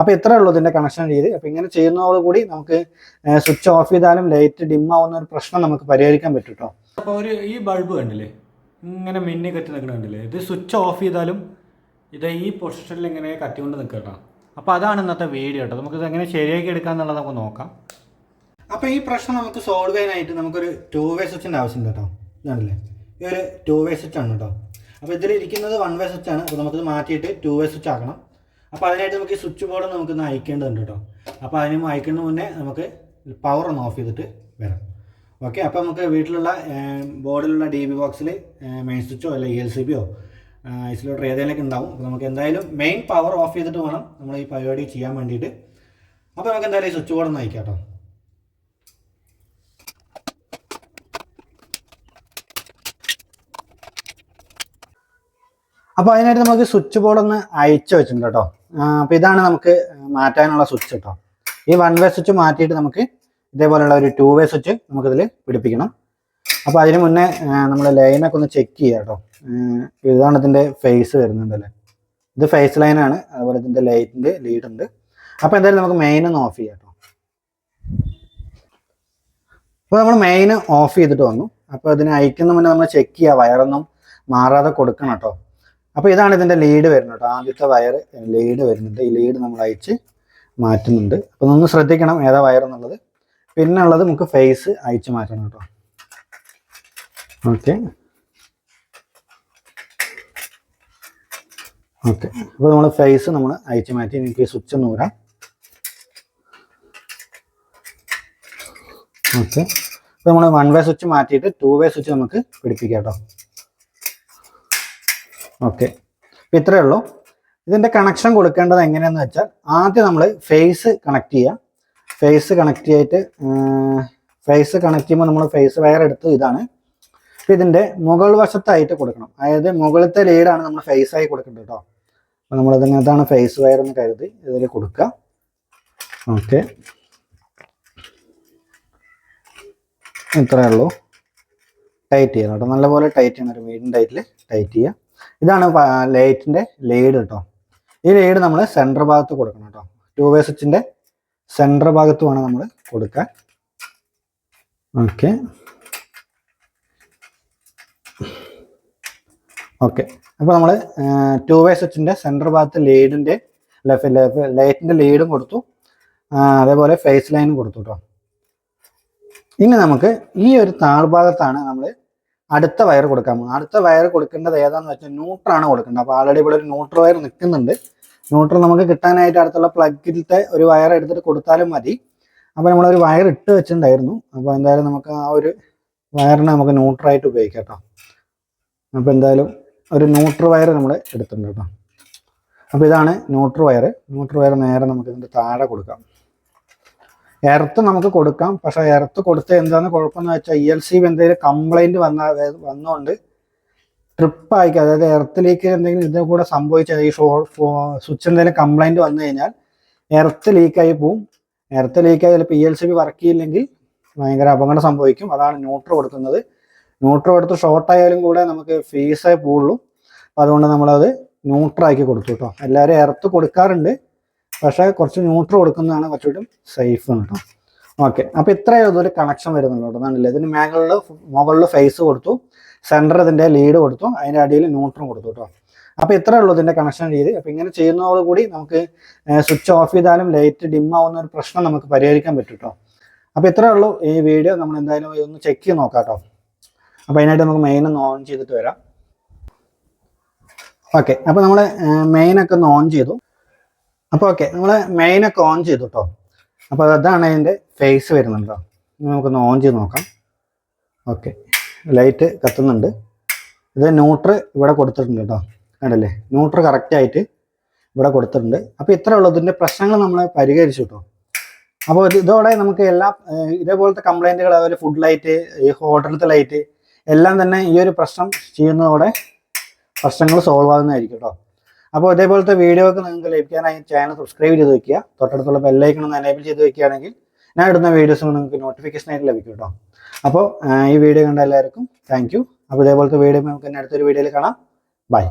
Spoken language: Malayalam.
അപ്പോൾ ഇത്രയേ ഉള്ളൂ ഇതിൻ്റെ കണക്ഷൻ രീതി. അപ്പോൾ ഇങ്ങനെ ചെയ്യുന്നതോടുകൂടി നമുക്ക് സ്വിച്ച് ഓഫ് ചെയ്താലും ലൈറ്റ് ഡിം ആവുന്ന ഒരു പ്രശ്നം നമുക്ക് പരിഹരിക്കാൻ പറ്റും കേട്ടോ. അപ്പോൾ ഈ ബൾബ് കണ്ടില്ലേ, ഇങ്ങനെ മിന്നി കത്തി നിൽക്കണം കണ്ടില്ലേ, ഇത് സ്വിച്ച് ഓഫ് ചെയ്താലും ഇത് ഈ പൊസിഷനിൽ ഇങ്ങനെ കത്തിക്കൊണ്ട് നിൽക്കുക കേട്ടോ. അപ്പോൾ അതാണ് ഇന്നത്തെ വീഡിയോ കേട്ടോ. നമുക്കിത് എങ്ങനെ ശരിയാക്കി എടുക്കുക എന്നുള്ളത് നമുക്ക് നോക്കാം. അപ്പോൾ ഈ പ്രശ്നം നമുക്ക് സോൾവ് ചെയ്യാനായിട്ട് നമുക്കൊരു 2-വേ സ്വിച്ചിൻ്റെ ആവശ്യമുണ്ട് കേട്ടോ. ഇതാണല്ലേ, ഈ ഒരു 2-വേ സ്വിച്ചാണ് കേട്ടോ. അപ്പോൾ ഇതിലിരിക്കുന്നത് 1-വേ സ്വിച്ചാണ്. അപ്പോൾ നമുക്കിത് മാറ്റിയിട്ട് 2-വേ സ്വിച്ച് ആക്കണം. അപ്പോൾ അതിനായിട്ട് നമുക്ക് ഈ സ്വിച്ച് ബോർഡ് നമുക്കൊന്ന് അയക്കേണ്ടതുണ്ട് കേട്ടോ. അപ്പോൾ അതിന് അയക്കുന്നതിന് മുന്നേ നമുക്ക് പവർ ഒന്ന് ഓഫ് ചെയ്തിട്ട് വരാം. ഓക്കെ, അപ്പോൾ നമുക്ക് വീട്ടിലുള്ള ബോർഡിലുള്ള DB ബോക്സിൽ മെയിൻ സ്വിച്ചോ അല്ല ELCBയോ ഐസൊലേറ്റർ ഏതെങ്കിലുമൊക്കെ ഉണ്ടാവും. അപ്പോൾ നമുക്ക് എന്തായാലും മെയിൻ പവർ ഓഫ് ചെയ്തിട്ട് വേണം നമ്മൾ ഈ പരിപാടി ചെയ്യാൻ വേണ്ടിയിട്ട്. അപ്പോൾ നമുക്ക് എന്തായാലും ഈ സ്വിച്ച് ബോർഡ് ഒന്ന് അയക്കാം കേട്ടോ. അപ്പോൾ അതിനായിട്ട് നമുക്ക് സ്വിച്ച് ബോർഡ് ഒന്ന് അയച്ചു വെച്ചിട്ടുണ്ട് കേട്ടോ. അപ്പോൾ ഇതാണ് നമുക്ക് മാറ്റാനുള്ള സ്വിച്ച് കേട്ടോ. ഈ 1-വേ സ്വിച്ച് മാറ്റിയിട്ട് നമുക്ക് ഇതേപോലെയുള്ള ഒരു 2-വേ സ്വിച്ച് നമുക്കിതിൽ പിടിപ്പിക്കണം. അപ്പോൾ അതിന് മുന്നേ നമ്മൾ ലൈനൊക്കെ ഒന്ന് ചെക്ക് ചെയ്യാം കേട്ടോ. ഇതാണ് ഇതിൻ്റെ ഫേസ് വരുന്നുണ്ടല്ലേ, ഇത് ഫേസ് ലൈനാണ്. അതുപോലെ ഇതിൻ്റെ ലൈറ്റിൻ്റെ ലീഡ് ഉണ്ട്. അപ്പോൾ എന്തായാലും നമുക്ക് മെയിൻ ഒന്ന് ഓഫ് ചെയ്യാം കേട്ടോ. അപ്പോൾ നമ്മൾ മെയിൻ ഓഫ് ചെയ്തിട്ട് വന്നു. അപ്പോൾ ഇതിന് അയക്കുന്ന മുന്നേ നമ്മൾ ചെക്ക് ചെയ്യുക, വയറൊന്നും മാറാതെ കൊടുക്കണം കേട്ടോ. അപ്പോൾ ഇതാണ് ഇതിൻ്റെ ലീഡ് വരുന്നത് കേട്ടോ. ആദ്യത്തെ വയർ ലീഡ് വരുന്നുണ്ട്. ഈ ലീഡ് നമ്മൾ അയച്ച് മാറ്റുന്നുണ്ട്. അപ്പോൾ ഒന്ന് ശ്രദ്ധിക്കണം ഏതാ വയർ എന്നുള്ളത്. പിന്നെ ഉള്ളത് നമുക്ക് ഫേസ് അയച്ച് മാറ്റണം കേട്ടോ. ഓക്കെ ഓക്കെ അപ്പോൾ നമ്മൾ ഫേസ് നമ്മൾ അയച്ച് മാറ്റി. എനിക്ക് സ്വിച്ച് ഒന്ന് ഊരാം. ഓക്കെ, അപ്പോൾ നമ്മൾ 1-വേ സ്വിച്ച് മാറ്റിയിട്ട് 2-വേ സ്വിച്ച് നമുക്ക് പിടിപ്പിക്കാം കേട്ടോ. ഓക്കെ, അപ്പോൾ ഇത്രയേ ഉള്ളൂ. ഇതിൻ്റെ കണക്ഷൻ കൊടുക്കേണ്ടത് എങ്ങനെയാണെന്ന് വെച്ചാൽ ആദ്യം നമ്മൾ ഫേസ് കണക്ട് ചെയ്യുക. ഫേസ് കണക്ട് ചെയ്യുമ്പോൾ നമ്മൾ ഫേസ് വയർ എടുത്ത് ഇതാണ്. അപ്പോൾ ഇതിൻ്റെ മുകൾ വശത്തായിട്ട് കൊടുക്കണം. അതായത് മുകളിലത്തെ ലീഡാണ് നമ്മൾ ഫേസായി കൊടുക്കേണ്ടത് കേട്ടോ. അപ്പോൾ നമ്മളിതിനകത്താണ് ഫേസ് വയർ എന്ന് കരുതി ഇതിൽ കൊടുക്കുക. ഓക്കെ, ഇത്രയേ ഉള്ളൂ. ടൈറ്റ് ചെയ്യണം കേട്ടോ, നല്ലപോലെ ടൈറ്റ് ചെയ്യണം. ഒരു മീഡിയം ടൈറ്റിൽ ടൈറ്റ് ചെയ്യുക. ഇതാണ് ലൈറ്റിൻ്റെ ലീഡ് കേട്ടോ. ഈ ലീഡ് നമ്മൾ സെൻറ്റർ ഭാഗത്ത് കൊടുക്കണം കേട്ടോ. 2-വേ സ്വിച്ചിൻ്റെ സെൻറ്റർ ഭാഗത്ത് വേണം നമ്മൾ കൊടുക്കാൻ. ഓക്കെ ഓക്കെ അപ്പോൾ നമ്മൾ 2-വേ സ്വിച്ചിൻ്റെ സെൻറ്റർ ഭാഗത്ത് ലീഡിൻ്റെ ലൈറ്റിൻ്റെ ലീഡും കൊടുത്തു, അതേപോലെ ഫേസ് ലൈനും കൊടുത്തു കേട്ടോ. ഇനി നമുക്ക് ഈ ഒരു താഴ്ഭാഗത്താണ് നമ്മൾ അടുത്ത വയർ കൊടുക്കാൻ പോകുന്നത്. അടുത്ത വയർ കൊടുക്കേണ്ടത് ഏതാണെന്ന് വെച്ചാൽ ന്യൂട്രാണ് കൊടുക്കേണ്ടത്. അപ്പോൾ ആൾറെഡി ഇവിടെ ഒരു ന്യൂട്രൽ വയർ നിൽക്കുന്നുണ്ട്. ന്യൂട്രൽ നമുക്ക് കിട്ടാനായിട്ട് അടുത്തുള്ള പ്ലഗിലത്തെ ഒരു വയർ എടുത്തിട്ട് കൊടുത്താലും മതി. അപ്പോൾ നമ്മളൊരു വയർ ഇട്ട് വെച്ചിട്ടുണ്ടായിരുന്നു. അപ്പോൾ എന്തായാലും നമുക്ക് ആ ഒരു വയറിനെ നമുക്ക് ന്യൂട്രായിട്ട് ഉപയോഗിക്കാം കേട്ടോ. അപ്പോൾ എന്തായാലും ഒരു ന്യൂട്രൽ വയർ നമ്മൾ എടുത്തിട്ടുണ്ട് കേട്ടോ. അപ്പോൾ ഇതാണ് ന്യൂട്രൽ വയർ. ന്യൂട്രൽ വയർ നേരെ നമുക്ക് ഇതിൻ്റെ താഴെ കൊടുക്കാം. എർത്ത് നമുക്ക് കൊടുക്കാം, പക്ഷേ എർത്ത് കൊടുത്ത് എന്താണ് കുഴപ്പമെന്ന് വെച്ചാൽ ELCB എന്തെങ്കിലും കംപ്ലൈൻറ്റ് വന്നുകൊണ്ട് ട്രിപ്പായി, അതായത് എർത്തിലേക്ക് എന്തെങ്കിലും ഇതിൻ്റെ കൂടെ സംഭവിച്ചാൽ ഈ സ്വിച്ച് എന്തെങ്കിലും കംപ്ലൈൻറ്റ് വന്നു കഴിഞ്ഞാൽ എർത്ത് ലീക്കായി പോവും. എർത്ത് ലീക്കായി ചിലപ്പോൾ ELCB വർക്ക് ചെയ്യില്ലെങ്കിൽ ഭയങ്കര അപകടം സംഭവിക്കും. അതാണ് ന്യൂട്രൽ കൊടുക്കുന്നത്. ന്യൂട്രൽ കൊടുത്ത് ഷോർട്ടായാലും കൂടെ നമുക്ക് ഫീസേ പോവുള്ളൂ. അപ്പോൾ അതുകൊണ്ട് നമ്മളത് ന്യൂട്രലാക്കി കൊടുത്തു കേട്ടോ. എല്ലാവരും എർത്ത് കൊടുക്കാറുണ്ട്, പക്ഷേ കുറച്ച് ന്യൂട്രൽ കൊടുക്കുന്നതാണ് കുറച്ചുകൂടി സേഫ് കേട്ടോ. ഓക്കെ, അപ്പോൾ ഇത്രയും ഇതൊരു കണക്ഷൻ വരുന്നുള്ളൂ കേട്ടോ. എന്നാണല്ലേ, ഇതിന് മുകളിൽ ഫേസ് കൊടുത്തു, സെൻറ്റർ ഇതിൻ്റെ ലീഡ് കൊടുത്തു, അതിൻ്റെ അടിയിൽ ന്യൂട്രൽ കൊടുത്തു കേട്ടോ. അപ്പോൾ ഇത്രയേ ഉള്ളൂ ഇതിൻ്റെ കണക്ഷൻ രീതി. അപ്പോൾ ഇങ്ങനെ ചെയ്യുന്നതോടുകൂടി നമുക്ക് സ്വിച്ച് ഓഫ് ചെയ്താലും ലൈറ്റ് ഡിം ആവുന്ന ഒരു പ്രശ്നം നമുക്ക് പരിഹരിക്കാൻ പറ്റും കേട്ടോ. അപ്പോൾ ഇത്രയേ ഉള്ളൂ ഈ വീഡിയോ. നമ്മൾ എന്തായാലും ഒന്ന് ചെക്ക് ചെയ്ത് നോക്കാം കേട്ടോ. അപ്പോൾ അതിനായിട്ട് നമുക്ക് മെയിൻ ഒന്ന് ഓൺ ചെയ്തിട്ട് വരാം. ഓക്കെ, അപ്പോൾ നമ്മൾ മെയിനൊക്കെ ഒന്ന് ഓൺ ചെയ്തു. അപ്പോൾ ഓക്കെ, നമ്മൾ മെയിനൊക്കെ ഓൺ ചെയ്തു കേട്ടോ. അപ്പോൾ അതാണ് അതിൻ്റെ ഫേസ് വരുന്നുണ്ടോ. നമുക്കൊന്ന് ഓൺ ചെയ്ത് നോക്കാം. ഓക്കെ, ലൈറ്റ് കത്തുന്നുണ്ട്. ഇത് ന്യൂട്രൽ ഇവിടെ കൊടുത്തിട്ടുണ്ട് കേട്ടോ. കണ്ടല്ലേ, ന്യൂട്രൽ കറക്റ്റായിട്ട് ഇവിടെ കൊടുത്തിട്ടുണ്ട്. അപ്പോൾ ഇത്ര ഉള്ളൂ. ഇതിൻ്റെ പ്രശ്നങ്ങൾ നമ്മൾ പരിഹരിച്ചു കേട്ടോ. അപ്പോൾ ഇതോടെ നമുക്ക് എല്ലാം ഇതേപോലത്തെ കംപ്ലൈൻറ്റുകൾ, അതുപോലെ ഫുഡ് ലൈറ്റ്, ഈ ഹോട്ടലത്തെ ലൈറ്റ് എല്ലാം തന്നെ ഈ ഒരു പ്രശ്നം ചെയ്യുന്നതോടെ പ്രശ്നങ്ങൾ സോൾവ് ആകുന്നതായിരിക്കും കേട്ടോ. അപ്പോൾ ഇതേപോലത്തെ വീഡിയോ ഒക്കെ നിങ്ങൾക്ക് ലഭിക്കാനായി ചാനൽ സബ്സ്ക്രൈബ് ചെയ്ത് വയ്ക്കുക. തൊട്ടടുത്തുള്ള ബെല്ലൈക്കൺ ഒന്ന് എനേബിൾ ചെയ്ത് വയ്ക്കുകയാണെങ്കിൽ ഞാൻ ഇടുന്ന വീഡിയോസ് നിങ്ങൾക്ക് നോട്ടിഫിക്കേഷനായിട്ട് ലഭിക്കും കേട്ടോ. അപ്പോൾ ഈ വീഡിയോ കണ്ട എല്ലാവർക്കും താങ്ക് യു. അപ്പോൾ ഇതേപോലത്തെ വീഡിയോ നമുക്ക് അടുത്തൊരു വീഡിയോയിൽ കാണാം. ബൈ.